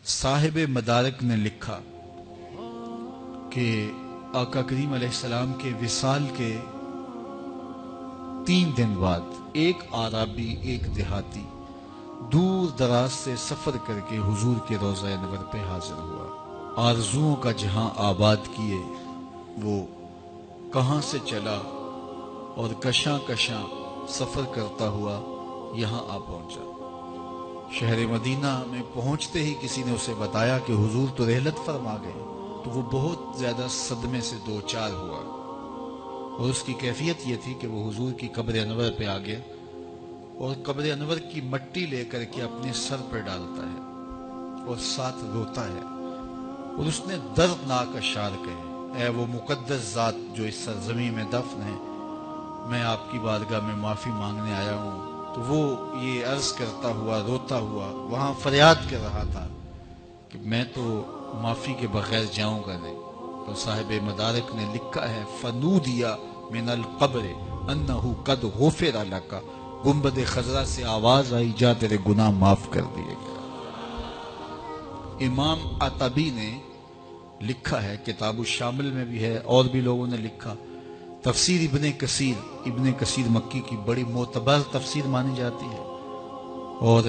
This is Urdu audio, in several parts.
صاحب مدارک نے لکھا کہ آقا کریم علیہ السلام کے وصال کے 3 دن بعد ایک عربی ایک دیہاتی دور دراز سے سفر کر کے حضور کے روضہ انور پہ حاضر ہوا۔ آرزوؤں کا جہاں آباد کیے وہ کہاں سے چلا اور کشاں کشاں سفر کرتا ہوا یہاں آ پہنچا۔ شہر مدینہ میں پہنچتے ہی کسی نے اسے بتایا کہ حضور تو رحلت فرما گئے، تو وہ بہت زیادہ صدمے سے دوچار ہوا، اور اس کی کیفیت یہ تھی کہ وہ حضور کی قبر انور پہ آ گیا اور قبر انور کی مٹی لے کر کے اپنے سر پہ ڈالتا ہے اور ساتھ روتا ہے، اور اس نے دردناک اشعار کہے: اے وہ مقدس ذات جو اس سرزمین میں دفن ہے، میں آپ کی بارگاہ میں معافی مانگنے آیا ہوں۔ تو وہ یہ عرض کرتا ہوا روتا ہوا وہاں فریاد کر رہا تھا کہ میں تو معافی کے بغیر جاؤں گا نہیں۔ تو صاحب مدارک نے لکھا ہے: فنودیا من القبر انہ قد غفر لک، گنبد خضرا سے آواز آئی جا تیرے گناہ معاف کر دیے گئے۔ امام عتبی نے لکھا ہے، کتاب الشامل میں بھی ہے اور بھی لوگوں نے لکھا، تفسیر ابن کثیر مکی کی بڑی معتبر تفسیر مانی جاتی ہے، اور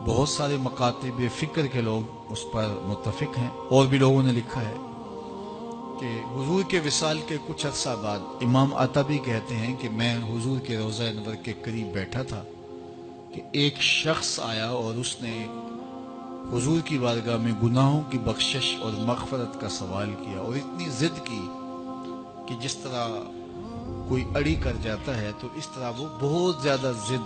بہت سارے مکاتب فکر کے لوگ اس پر متفق ہیں۔ اور بھی لوگوں نے لکھا ہے کہ حضور کے وصال کے کچھ عرصہ بعد امام عتبی کہتے ہیں کہ میں حضور کے روضہ انور کے قریب بیٹھا تھا کہ ایک شخص آیا اور اس نے حضور کی بارگاہ میں گناہوں کی بخشش اور مغفرت کا سوال کیا، اور اتنی ضد کی کہ جس طرح کوئی اڑی کر جاتا ہے تو اس طرح وہ بہت زیادہ ضد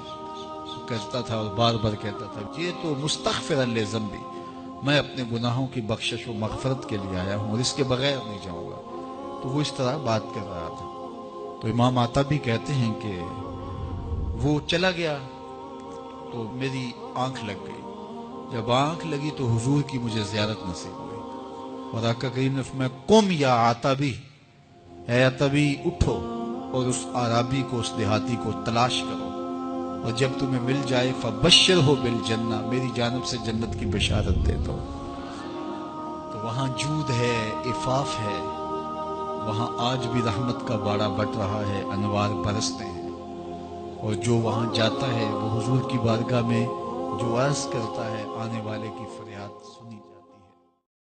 کرتا تھا اور بار بار کہتا تھا: یہ تو مستغفرا لذنبی، میں اپنے گناہوں کی بخشش و مغفرت کے لیے آیا ہوں اور اس کے بغیر نہیں جاؤں گا۔ تو وہ اس طرح بات کر رہا تھا۔ تو امام عتبی کہتے ہیں کہ وہ چلا گیا تو میری آنکھ لگ گئی، جب آنکھ لگی تو حضور کی مجھے زیارت نصیب ہوئی، اور آقا کریم نے فرمایا: قم یا عتبی، اے عتبی اٹھو اور اس عربی کو، اس دیہاتی کو تلاش کرو، اور جب تمہیں مل جائے فبشرہ بالجنہ، میری جانب سے جنت کی بشارت دیتا ہوں۔ تو وہاں جود ہے، عفاف ہے، وہاں آج بھی رحمت کا باڑا بٹ رہا ہے، انوار برستے ہیں، اور جو وہاں جاتا ہے وہ حضور کی بارگاہ میں جو عرض کرتا ہے آنے والے کی فریاد سن